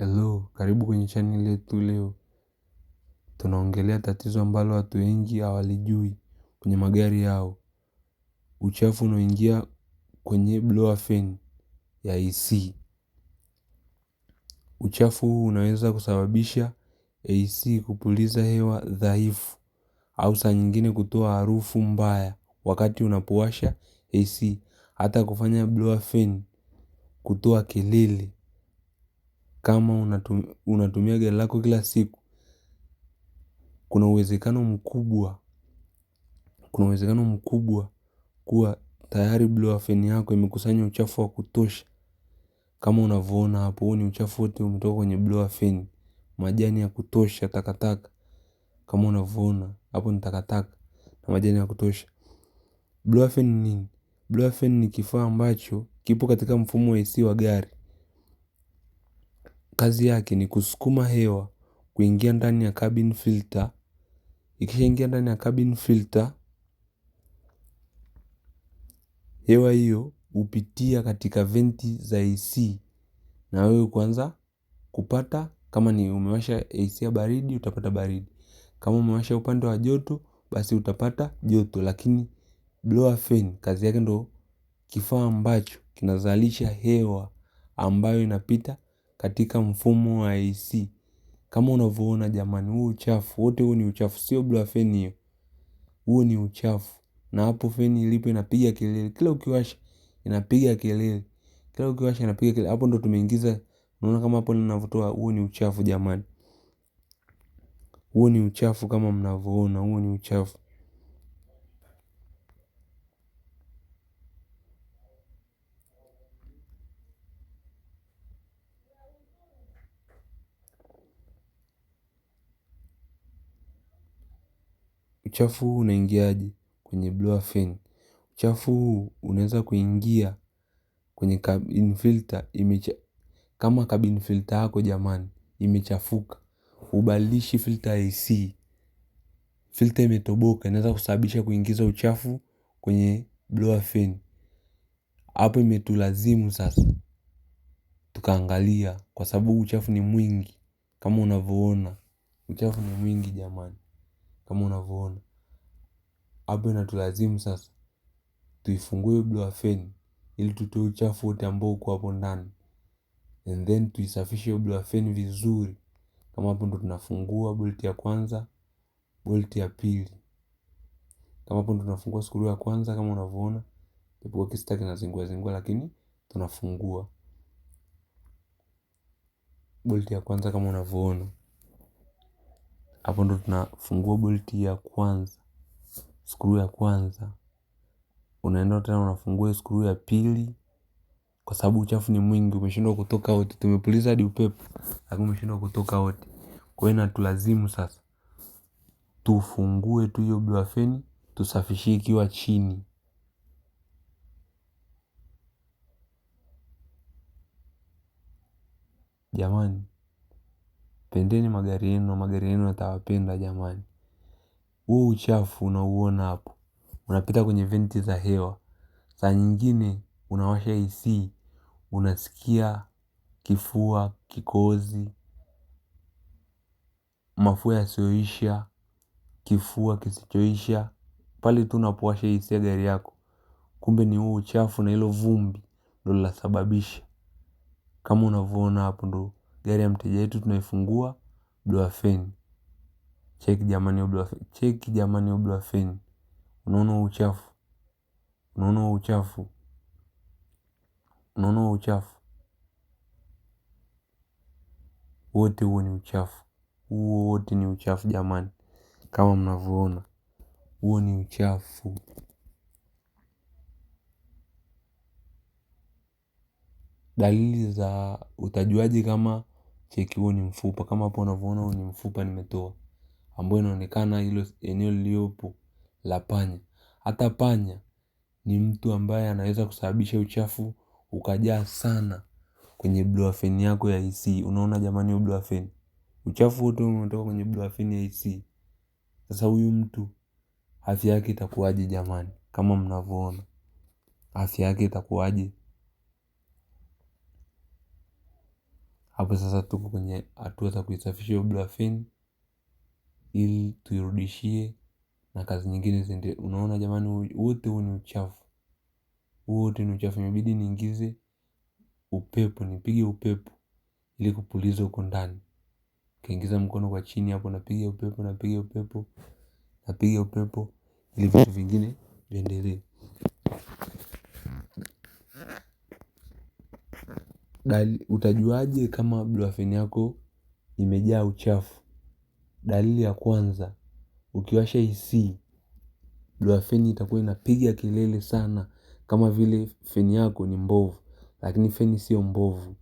Hello, karibu kwenye channel yetu leo. Tunaongelea tatizo ambalo watu wengi hawalijui kwenye magari yao. Uchafu unaoingia kwenye blower fan ya AC. Uchafu huu unaweza kusababisha AC kupuliza hewa dhaifu au saa nyingine kutoa harufu mbaya wakati unapowasha AC, hata kufanya blower fan kutoa kelele. Kama unatumia gari lako kila siku, kuna uwezekano mkubwa kuwa tayari blower fan yako imekusanya uchafu wa kutosha. Kama unavyoona hapo, huu ni uchafu wote umetoka kwenye blower fan. Majani ya kutosha, takataka. Kama unavyoona hapo ni takataka na majani ya kutosha. Blower fan ni nini? Blower fan ni kifaa ambacho kipo katika mfumo wa AC wa gari. Kazi yake ni kusukuma hewa kuingia ndani ya cabin filter. Ikishaingia ndani ya cabin filter, hewa hiyo hupitia katika venti za AC na wewe kuanza kupata, kama ni umewasha AC ya baridi utapata baridi, kama umewasha upande wa joto basi utapata joto. Lakini blower fan kazi yake ndo kifaa ambacho kinazalisha hewa ambayo inapita katika mfumo wa AC. Kama unavyoona jamani, huu uchafu wote, huu ni uchafu, sio blower fan hiyo. Huu ni uchafu. Na hapo fan ilipo inapiga kelele. Kila ukiwasha inapiga kelele. Hapo ndo tumeingiza. Unaona kama hapo ninavyotoa, huu ni uchafu jamani. Huu ni uchafu kama mnavyoona, huu ni uchafu. Uchafu huu unaingiaje kwenye blower fan? Uchafu huu unaweza kuingia kwenye cabin filter. Kama cabin filter yako jamani imechafuka, ubadilishi filter ya AC. Filter imetoboka, inaweza kusababisha kuingiza uchafu kwenye blower fan. Hapo imetulazimu sasa tukaangalia, kwa sababu uchafu ni mwingi. Kama unavyoona uchafu ni mwingi jamani, kama unavyoona hapo inatulazimu sasa tuifungue blower fan ili tutoe uchafu wote ambao uko hapo ndani, and then tuisafishe blower fan vizuri. Kama hapo ndo tunafungua bolt ya kwanza, bolt ya pili. Kama hapo ndo tunafungua screw ya kwanza, kama unavyoona ipo kistaki na zingua, lakini tunafungua bolt ya kwanza kama unavyoona. Hapo ndo tunafungua bolt ya kwanza, screw ya kwanza. Unaenda tena unafungua screw ya pili, kwa sababu uchafu ni mwingi, umeshindwa kutoka wote. Tumepuliza hadi upepo, lakini umeshindwa kutoka wote. Kwa hiyo inatulazimu sasa tufungue tu hiyo blower fan, tusafishie ikiwa chini. Jamani, pendeni magari yenu, magari yenu yatawapenda jamani. Huu uchafu unauona hapo unapita kwenye venti za hewa. Saa nyingine unawasha AC, unasikia kifua, kikohozi, mafua yasiyoisha, kifua kisichoisha pale tu unapowasha AC ya gari yako. Kumbe ni huu uchafu na hilo vumbi ndo linasababisha. Kama unavyoona hapo ndo gari ya mteja wetu tunaifungua blower fan. Cheki jamani hiyo blower fan. Unaona uchafu? Unaona uchafu? Unaona uchafu? Wote huo ni uchafu. Huo wote ni uchafu jamani. Kama mnavyoona, huo ni uchafu. Dalili za utajuaje kama, cheki huo ni mfupa. Kama hapo unavyoona huo ni mfupa nimetoa, ambao inaonekana hilo eneo liliopo la panya. Hata panya ni mtu ambaye anaweza kusababisha uchafu ukajaa sana kwenye blower fan yako ya AC. Unaona jamani hiyo blower fan, uchafu wote umetoka kwenye blower fan ya AC. Sasa huyu mtu afya yake itakuwaje jamani? Kama mnavyoona afya yake itakuwaje? Hapo sasa tuko kwenye hatua za kuisafisha hiyo blower fan ili tuirudishie na kazi nyingine ziendelee. Unaona jamani, wote huu ni uchafu. Wote ni uchafu. Imebidi niingize upepo, nipige upepo ili kupuliza huko ndani. Kaingiza mkono kwa chini hapo, napiga upepo ili vitu vingine viendelee. Utajuaje kama blower fan yako imejaa uchafu? Dalili ya kwanza, ukiwasha AC, blower fan itakuwa inapiga kelele sana kama vile fan yako ni mbovu, lakini fan sio mbovu.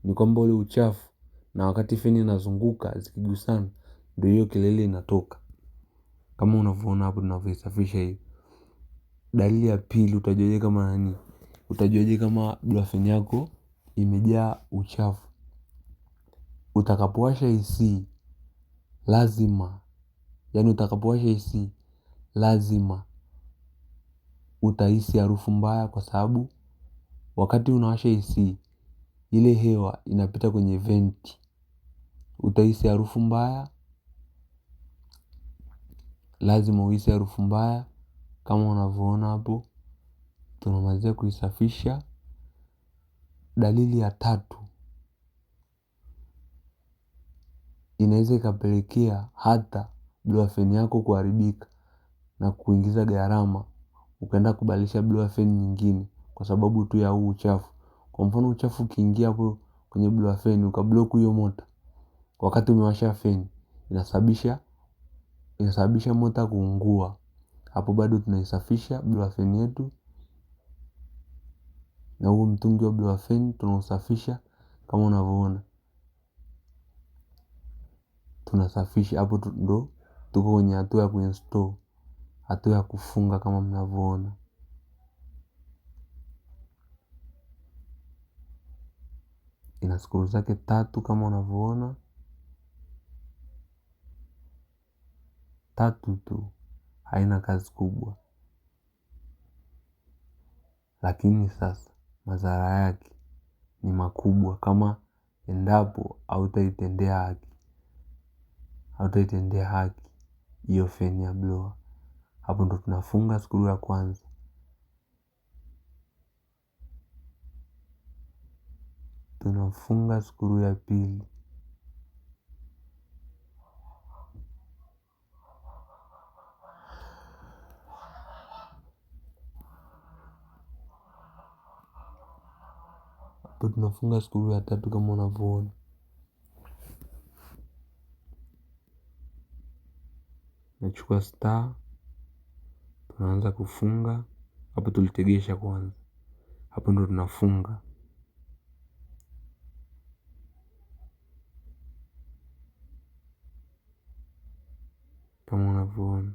Ni kwamba ule uchafu, na wakati fan inazunguka zikigusana ndio hiyo kelele inatoka. Kama unavyoona hapo tunavyoisafisha hiyo. Dalili ya pili, utajuaje kama blower fan yako imejaa uchafu? Utakapowasha AC lazima utahisi harufu mbaya, kwa sababu wakati unawasha AC ile hewa inapita kwenye venti. Utahisi harufu mbaya, lazima uhisi harufu mbaya. Kama unavyoona hapo tunamalizia kuisafisha. Dalili ya tatu, inaweza ikapelekea hata blower fan yako kuharibika na kuingiza gharama ukaenda kubadilisha blower fan nyingine kwa sababu tu ya huu uchafu. Kwa mfano uchafu ukiingia hapo kwenye blower fan ukablock hiyo motor wakati umewasha fan, inasababisha motor kuungua. Hapo bado tunaisafisha blower fan yetu, na huu mtungi wa blower fan tunausafisha kama unavyoona. Tunasafisha hapo ndo tuko kwenye hatua ya kuinstall, hatua ya kufunga kama mnavyoona. Ina screw zake 3 kama unavyoona, 3 tu, haina kazi kubwa. Lakini sasa madhara yake ni makubwa kama endapo hautaitendea haki hiyo fan ya blower. Hapo ndo tunafunga screw ya kwanza, tunafunga screw ya pili, hapo tunafunga screw ya tatu kama unavyoona. Nachukua star, tunaanza kufunga. Hapo tulitegesha kwanza, hapo ndo tunafunga kama unavyoona.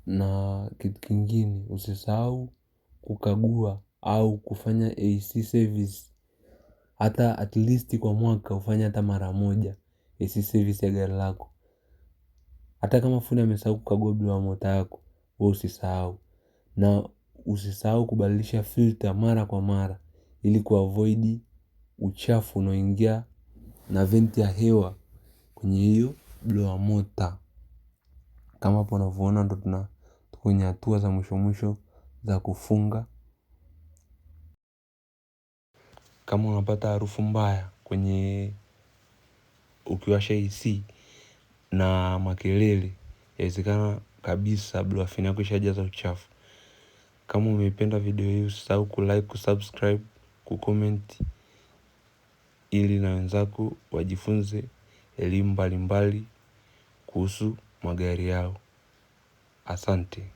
Na kitu kingine, usisahau kukagua au kufanya AC service. Hata at least kwa mwaka ufanye hata mara moja AC service ya gari lako. Hata kama fundi amesahau kukagua blower motor yako, wewe usisahau. Na usisahau kubadilisha filter mara kwa mara ili kuavoid uchafu unaoingia na venti ya hewa kwenye hiyo blower motor. Kama hapo unavyoona ndo tuko kwenye hatua za mwisho za kufunga. Kama unapata harufu mbaya kwenye ukiwasha AC na makelele, yawezekana kabisa blower fan yako ishajaza uchafu. Kama umeipenda video hii usisahau kulike, kusubscribe, kucomment ili na wenzako wajifunze elimu mbalimbali kuhusu magari yao. Asante.